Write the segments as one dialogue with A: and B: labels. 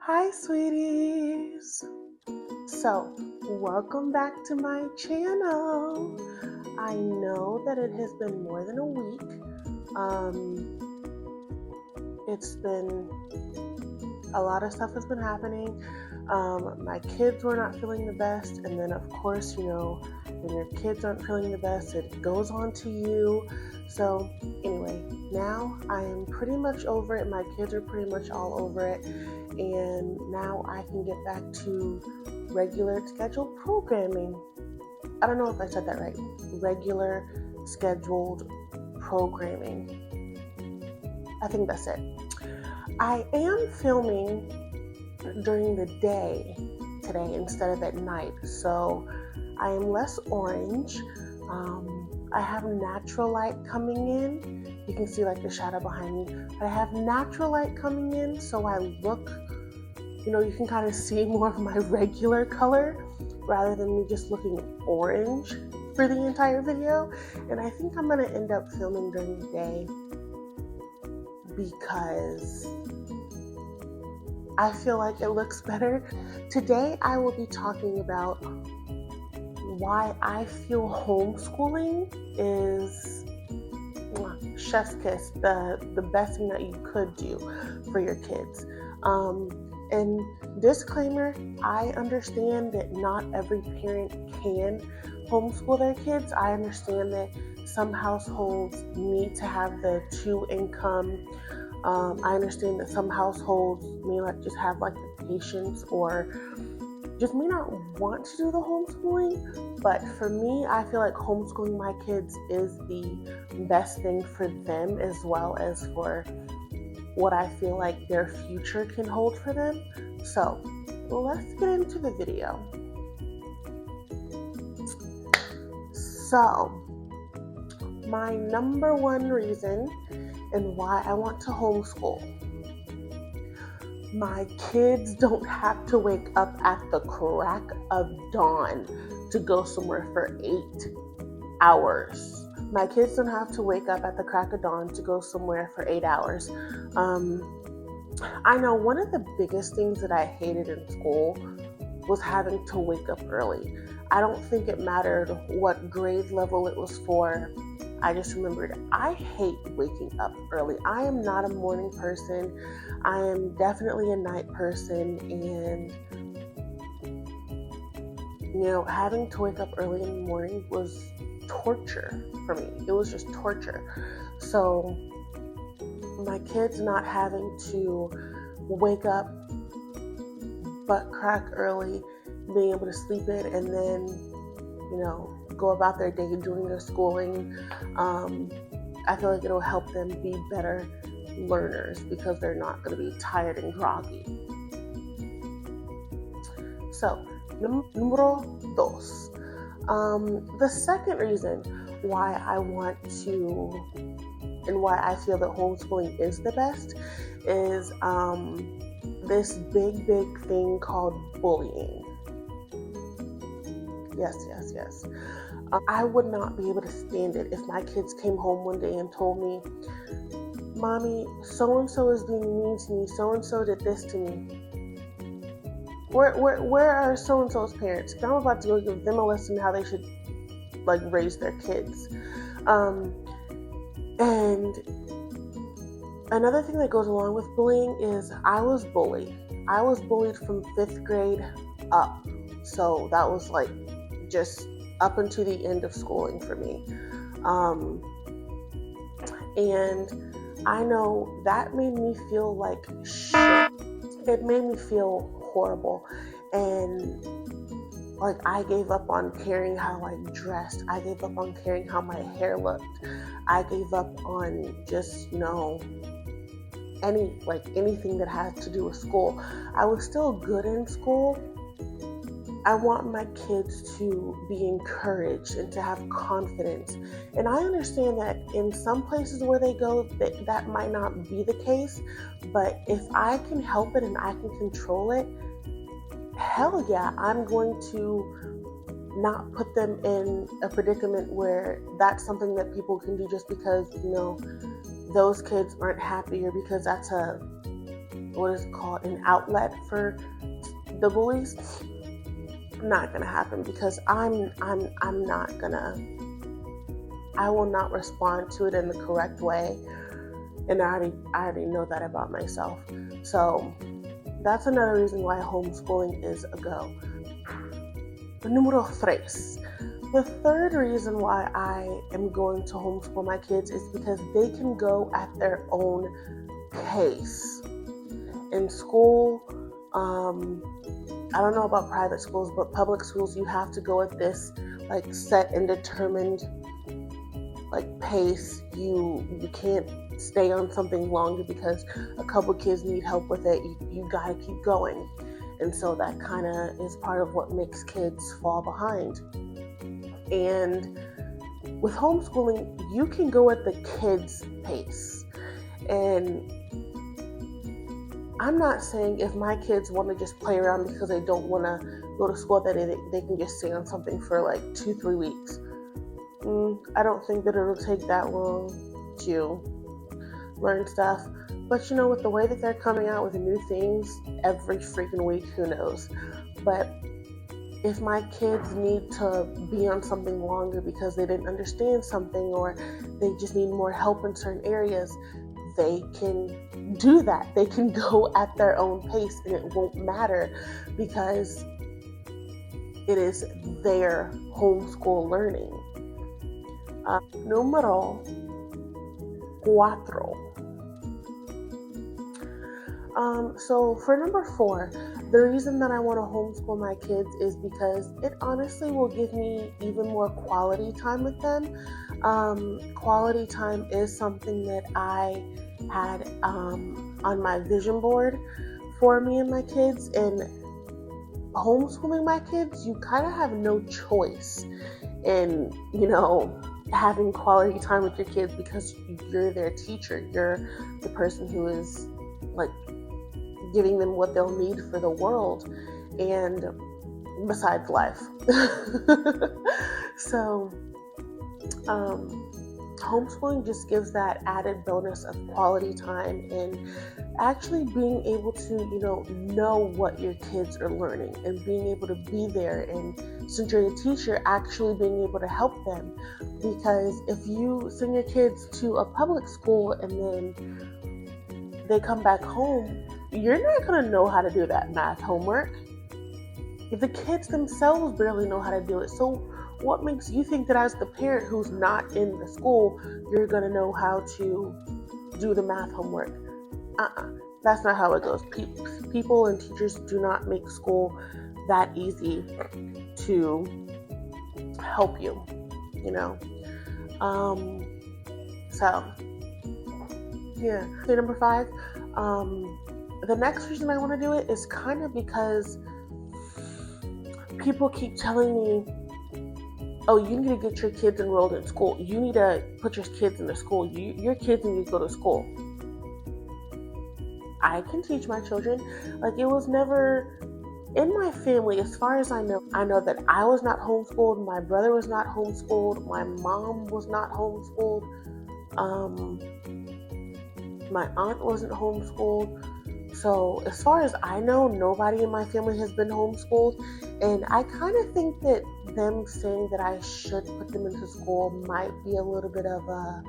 A: Hi, sweeties. So, welcome back to my channel. I know that it has been more than a week. It's been a lot of stuff has been happening. My kids were not feeling the best, and then, of course, when your kids aren't feeling the best, it goes on to you. So, anyway, now I am pretty much over it. My kids are pretty much all over it. And now I can get back to regular scheduled programming. I don't know if I said that right. Regular scheduled programming. I think that's it. I am filming during the day today instead of at night, so I am less orange. I have natural light coming in. You can see like the shadow behind me. But I have natural light coming in, so I look, you can kind of see more of my regular color rather than me just looking orange for the entire video. And I think I'm going to end up filming during the day because I feel like it looks better. Today I will be talking about why I feel homeschooling is chef's kiss, the best thing that you could do for your kids. And disclaimer, I understand that not every parent can homeschool their kids. I understand that some households need to have the 2-income. I understand that some households may not just have like the patience or just may not want to do the homeschooling. But for me, I feel like homeschooling my kids is the best thing for them as well as for what I feel like their future can hold for them. So let's get into the video. So my number one reason and why I want to homeschool. My kids don't have to wake up at the crack of dawn to go somewhere for 8 hours. My kids don't have to wake up at the crack of dawn to go somewhere for 8 hours. I know one of the biggest things that I hated in school was having to wake up early. I don't think it mattered what grade level it was for. I just remembered I hate waking up early. I am not a morning person. I am definitely a night person, and having to wake up early in the morning was torture for me. It was just torture. So my kids not having to wake up butt crack early, being able to sleep in, and then go about their day doing their schooling, I feel like it'll help them be better learners because they're not going to be tired and groggy. So, numero dos. The second reason why I want to and why I feel that homeschooling is the best is this big thing called bullying. Yes. I would not be able to stand it if my kids came home one day and told me, "Mommy, so-and-so is being mean to me. So-and-so did this to me." Where are so-and-so's parents? I'm about to go give them a lesson how they should raise their kids. And another thing that goes along with bullying is I was bullied. I was bullied from 5th grade up. So that was just up until the end of schooling for me. And I know that made me feel like shit. It made me feel horrible. And I gave up on caring how I dressed. I gave up on caring how my hair looked. I gave up on just, anything that had to do with school. I was still good in school. I want my kids to be encouraged and to have confidence. And I understand that in some places where they go, that might not be the case. But if I can help it and I can control it, hell yeah, I'm going to not put them in a predicament where that's something that people can do just because, those kids aren't happy or because that's a what is called an outlet for the bullies. Not gonna happen, because I will not respond to it in the correct way, and I already know that about myself. So that's another reason why homeschooling is a go. Número tres. The third reason why I am going to homeschool my kids is because they can go at their own pace. In school, I don't know about private schools, but public schools, you have to go at this like set and determined like pace. You can't stay on something longer because a couple kids need help with it. You gotta keep going. And so that kind of is part of what makes kids fall behind. And with homeschooling, you can go at the kids' pace. And I'm not saying if my kids want to just play around because they don't want to go to school, that they can just stay on something for like 2-3 weeks. I don't think that it'll take that long to learn stuff. But with the way that they're coming out with new things every freaking week, who knows? But if my kids need to be on something longer because they didn't understand something, or they just need more help in certain areas, they can do that. They can go at their own pace, and it won't matter because it is their homeschool learning. Número 4. So for number 4, the reason that I want to homeschool my kids is because it honestly will give me even more quality time with them. Quality time is something that I had on my vision board for me and my kids, and homeschooling my kids, you kind of have no choice in, having quality time with your kids, because you're their teacher. You're the person who is like giving them what they'll need for the world and besides life. So homeschooling just gives that added bonus of quality time and actually being able to know what your kids are learning, and being able to be there, and since you're the teacher, actually being able to help them. Because if you send your kids to a public school and then they come back home, you're not going to know how to do that math homework. If the kids themselves barely know how to do it, so what makes you think that as the parent who's not in the school, you're going to know how to do the math homework? That's not how it goes. People and teachers do not make school that easy to help you, So, yeah. So number 5, the next reason I want to do it is kind of because people keep telling me, oh, you need to get your kids enrolled in school. You need to put your kids in the school. Your kids need to go to school. I can teach my children. Like, it was never in my family, as far as I know that I was not homeschooled. My brother was not homeschooled. My mom was not homeschooled. My aunt wasn't homeschooled. So as far as I know, nobody in my family has been homeschooled. And I kind of think that them saying that I should put them into school might be a little bit of a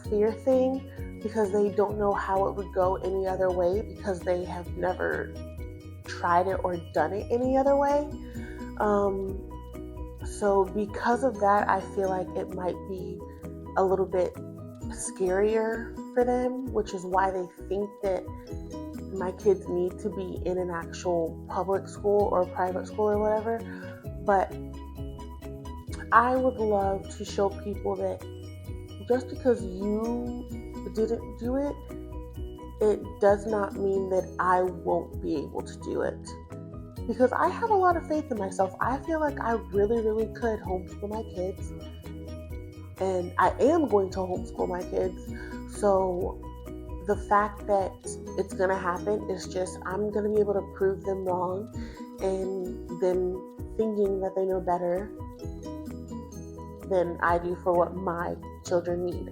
A: fear thing, because they don't know how it would go any other way, because they have never tried it or done it any other way. So because of that, I feel like it might be a little bit scarier for them, which is why they think that my kids need to be in an actual public school or private school or whatever. But I would love to show people that just because you didn't do it, it does not mean that I won't be able to do it. Because I have a lot of faith in myself. I feel like I really, really could homeschool my kids. And I am going to homeschool my kids. So the fact that it's going to happen is just, I'm going to be able to prove them wrong, and them thinking that they know better than I do for what my children need.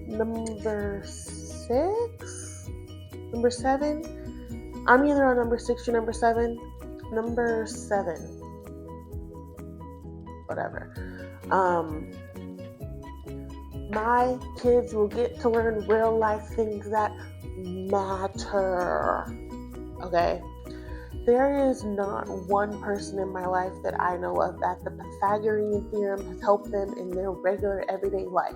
A: Number number 7. I'm either on number 6 or number 7. Number 7, whatever. My kids will get to learn real life things that matter. Okay? There is not one person in my life that I know of that the Pythagorean theorem has helped them in their regular everyday life.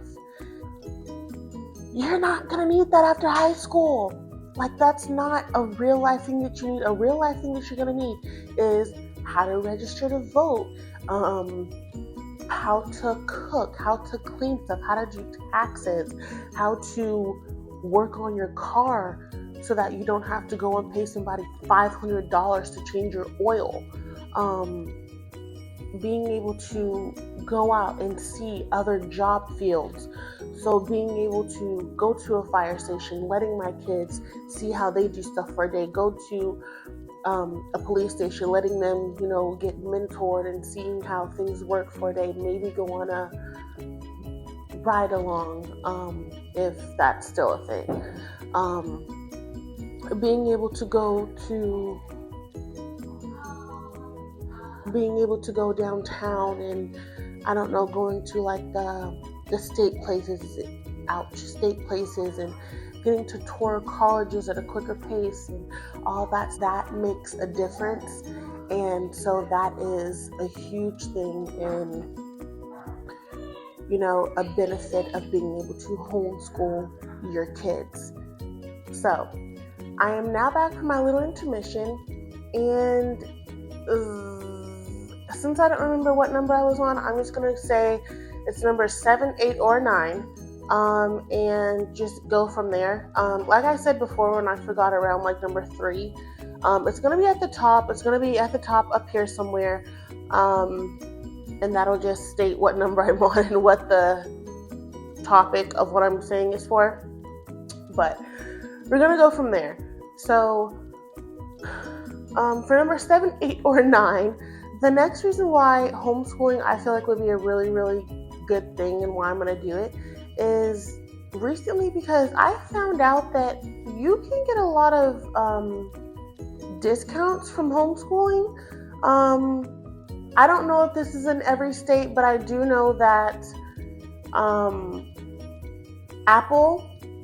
A: You're not going to need that after high school. Like, that's not a real life thing that you need. A real life thing that you're going to need is how to register to vote, how to cook, how to clean stuff, how to do taxes, how to work on your car so that you don't have to go and pay somebody $500 to change your oil. Being able to go out and see other job fields. So being able to go to a fire station, letting my kids see how they do stuff for a day, go to a police station, letting them, get mentored and seeing how things work for a day, maybe go on a ride along, if that's still a thing. Being able to go downtown and, going to like the state places and getting to tour colleges at a quicker pace and all that makes a difference. And so that is a huge thing in, a benefit of being able to homeschool your kids. So I am now back from my little intermission, and since I don't remember what number I was on, I'm just going to say it's number 7, 8, or 9, and just go from there. Like I said before, when I forgot, around like number 3, it's going to be at the top. It's going to be at the top up here somewhere, and that'll just state what number I'm on and what the topic of what I'm saying is for. But we're going to go from there. So for number 7, 8, or 9, the next reason why homeschooling I feel like would be a really, really good thing and why I'm going to do it is recently because I found out that you can get a lot of discounts from homeschooling. I don't know if this is in every state, but I do know that Apple,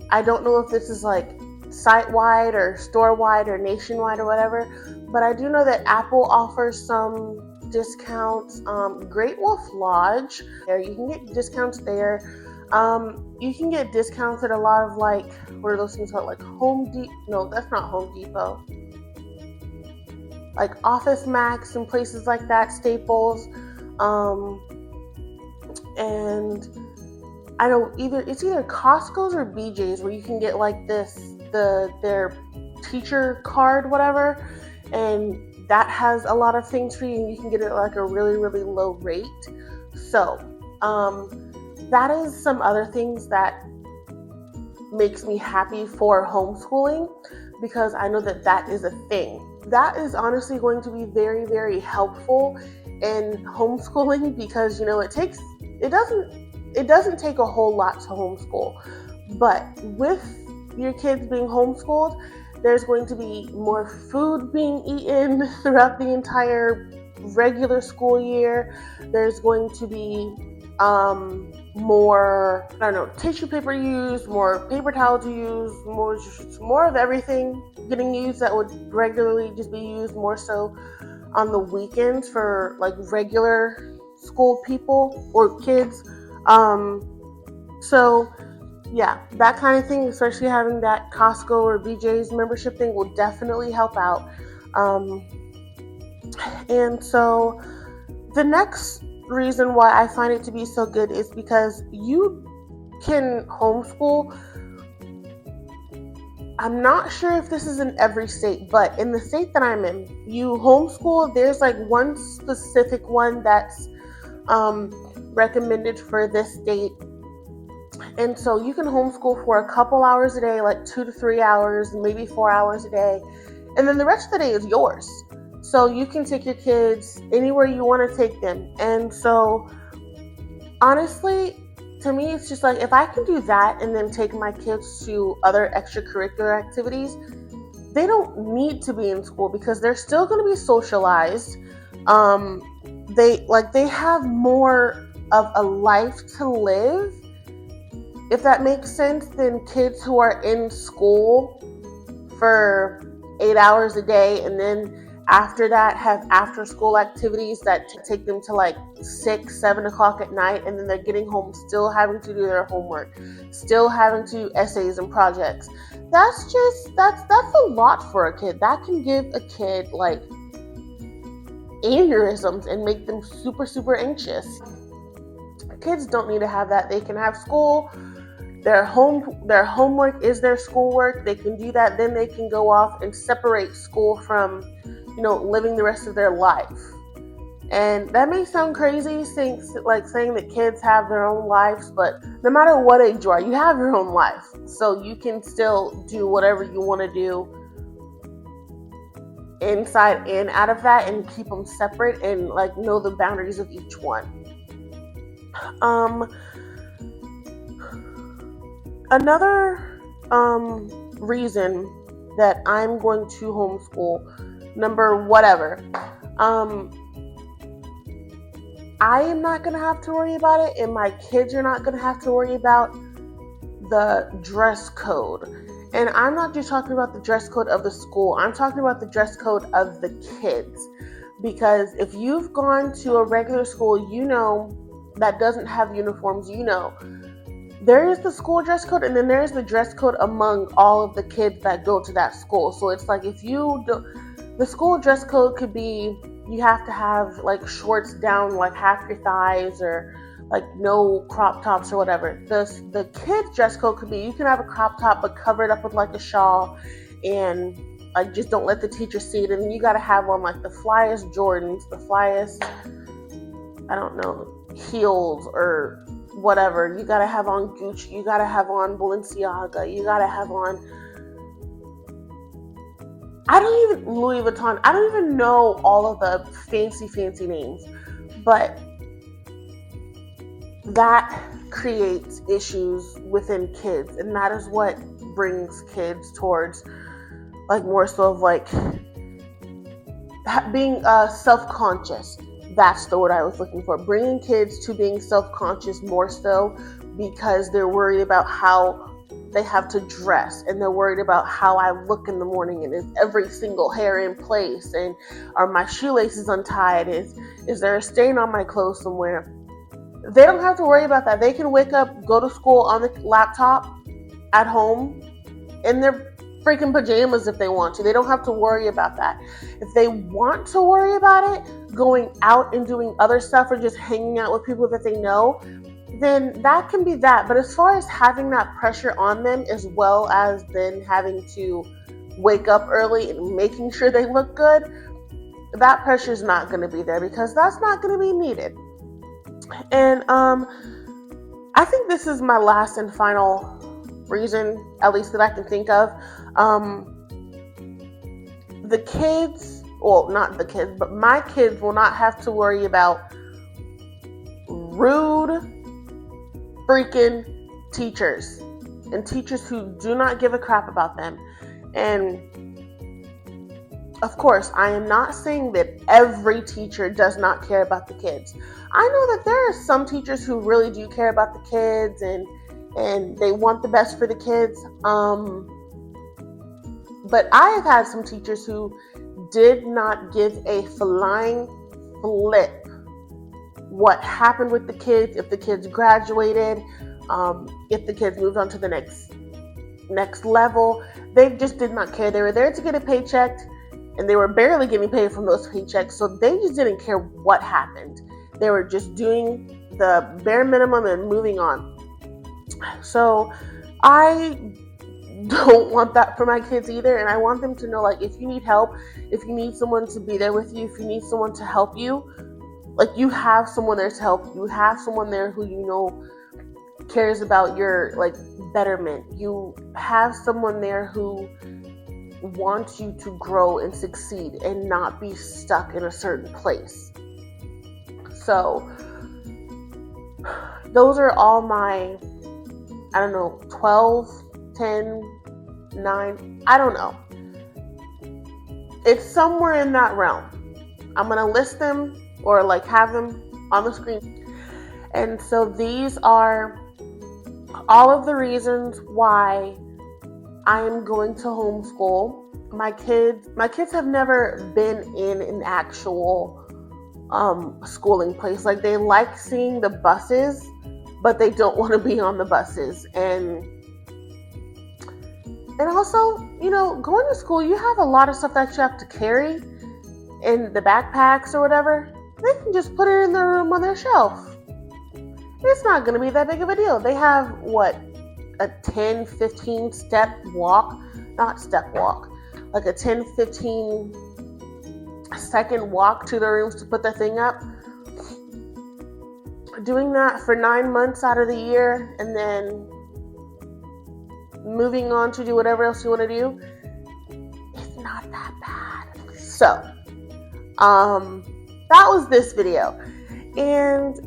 A: I don't know if this is like site-wide or store-wide or nationwide or whatever, but I do know that Apple offers some discounts. Great Wolf Lodge, there you can get discounts there. You can get discounts at a lot of like, what are those things called? Like Home Depot? No, that's not Home Depot. Like Office Max and places like that, Staples. And I know it's either Costco's or BJ's where you can get like their teacher card, whatever, and that has a lot of things for you, and you can get it at like a really, really low rate. So that is some other things that makes me happy for homeschooling, because I know that is a thing. That is honestly going to be very, very helpful in homeschooling because, it doesn't take a whole lot to homeschool. But with your kids being homeschooled, there's going to be more food being eaten throughout the entire regular school year. There's going to be more, tissue paper used, more paper towels used, more of everything getting used that would regularly just be used more so on the weekends for like regular school people or kids. So yeah, that kind of thing, especially having that Costco or BJ's membership thing will definitely help out. And so the next reason why I find it to be so good is because you can homeschool. I'm not sure if this is in every state, but in the state that I'm in, you homeschool. There's like one specific one that's recommended for this state. And so you can homeschool for a couple hours a day, like 2 to 3 hours, maybe 4 hours a day. And then the rest of the day is yours. So you can take your kids anywhere you want to take them. And so honestly, to me, it's just like, if I can do that and then take my kids to other extracurricular activities, they don't need to be in school because they're still going to be socialized. They have more of a life to live, if that makes sense, than kids who are in school for 8 hours a day and then after that have after school activities that take them to like 6-7 o'clock at night, and then they're getting home still having to do their homework, still having to do essays and projects. That's a lot for a kid. That can give a kid like aneurysms and make them super, super anxious. Kids don't need to have that. They can have school. Their homework is their schoolwork. They can do that. Then they can go off and separate school from, living the rest of their life. And that may sound crazy, saying that kids have their own lives, but no matter what age you are, you have your own life. So you can still do whatever you want to do inside and out of that, and keep them separate and like know the boundaries of each one. Another reason that I'm going to homeschool, number whatever, I am not going to have to worry about it, and my kids are not going to have to worry about the dress code. And I'm not just talking about the dress code of the school. I'm talking about the dress code of the kids. Because if you've gone to a regular school, that doesn't have uniforms, there is the school dress code, and then there's the dress code among all of the kids that go to that school. So it's like, the school dress code could be, you have to have like shorts down like half your thighs, or like no crop tops or whatever. The kids dress code could be, you can have a crop top but cover it up with like a shawl, and like just don't let the teacher see it. And then you got to have on like the flyest Jordans, the flyest, I don't know, heels or whatever. You gotta have on Gucci, you gotta have on Balenciaga, you gotta have on, Louis Vuitton. I don't even know all of the fancy names, but that creates issues within kids, and that is what brings kids towards like more so of like being self-conscious. That's the word I was looking for. Bringing kids to being self-conscious more so, because they're worried about how they have to dress, and they're worried about how I look in the morning, and is every single hair in place, and are my shoelaces untied, is there a stain on my clothes somewhere. They don't have to worry about that. They can wake up, go to school on the laptop at home in their freaking pajamas if they want to. They don't have to worry about that. If they want to worry about it, going out and doing other stuff, or just hanging out with people that they know, then that can be that. But as far as having that pressure on them, as well as then having to wake up early and making sure they look good, that pressure is not going to be there, because that's not going to be needed. And I think this is my last and final reason, at least that I can think of. The kids, well, not the kids, but my kids will not have to worry about rude freaking teachers, and teachers who do not give a crap about them. And of course, I am not saying that every teacher does not care about the kids. I know that there are some teachers who really do care about the kids, and they want the best for the kids. But I have had some teachers who did not give a flying flip what happened with the kids, if the kids graduated, if the kids moved on to the next level. They just did not care. They were there to get a paycheck, and they were barely getting paid from those paychecks, so they just didn't care what happened. They were just doing the bare minimum and moving on. So I don't want that for my kids either, and I want them to know, like, if you need help, if you need someone to be there with you, if you need someone to help you, like, you have someone there to help you. You have someone there who you know cares about your, like, betterment. You have someone there who wants you to grow and succeed and not be stuck in a certain place. So Those are all my, I don't know, 12, 10, 9, I don't know. It's somewhere in that realm. I'm going to list them or like have them on the screen. And so these are all of the reasons why I am going to homeschool. My kids have never been in an actual schooling place. Like, they like seeing the buses, but they don't want to be on the buses. And also, going to school, you have a lot of stuff that you have to carry in the backpacks or whatever. They can just put it in their room on their shelf. It's not going to be that big of a deal. They have a 10, 15 step walk, not step walk, like a 10, 15 second walk to their rooms to put the thing up. Doing that for 9 months out of the year and then moving on to do whatever else you want to do, it's not that bad. So, that was this video. And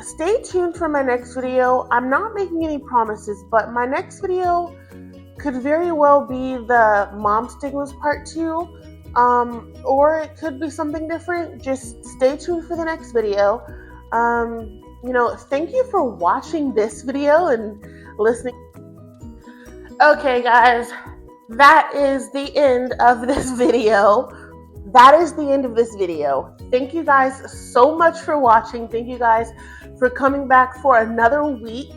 A: stay tuned for my next video. I'm not making any promises, but my next video could very well be the Mom Stigmas Part 2, or it could be something different. Just stay tuned for the next video. Thank you for watching this video and listening. Okay, guys, that is the end of this video. Thank you guys so much for watching. Thank you guys for coming back for another week.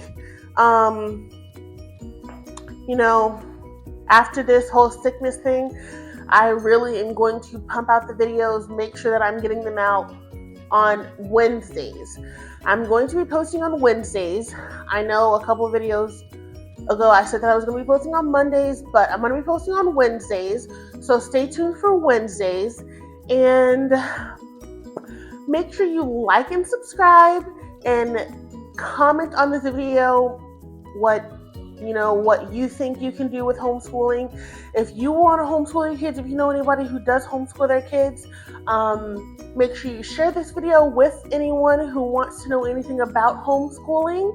A: After this whole sickness thing, I really am going to pump out the videos, make sure that I'm getting them out on Wednesdays. I'm going to be posting on Wednesdays. I know a couple of videos ago I said that I was going to be posting on Mondays, but I'm going to be posting on Wednesdays. So stay tuned for Wednesdays, and make sure you like and subscribe and comment on this video what you think you can do with homeschooling. If you want to homeschool your kids, if you know anybody who does homeschool their kids, make sure you share this video with anyone who wants to know anything about homeschooling.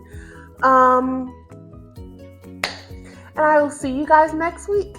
A: And I will see you guys next week.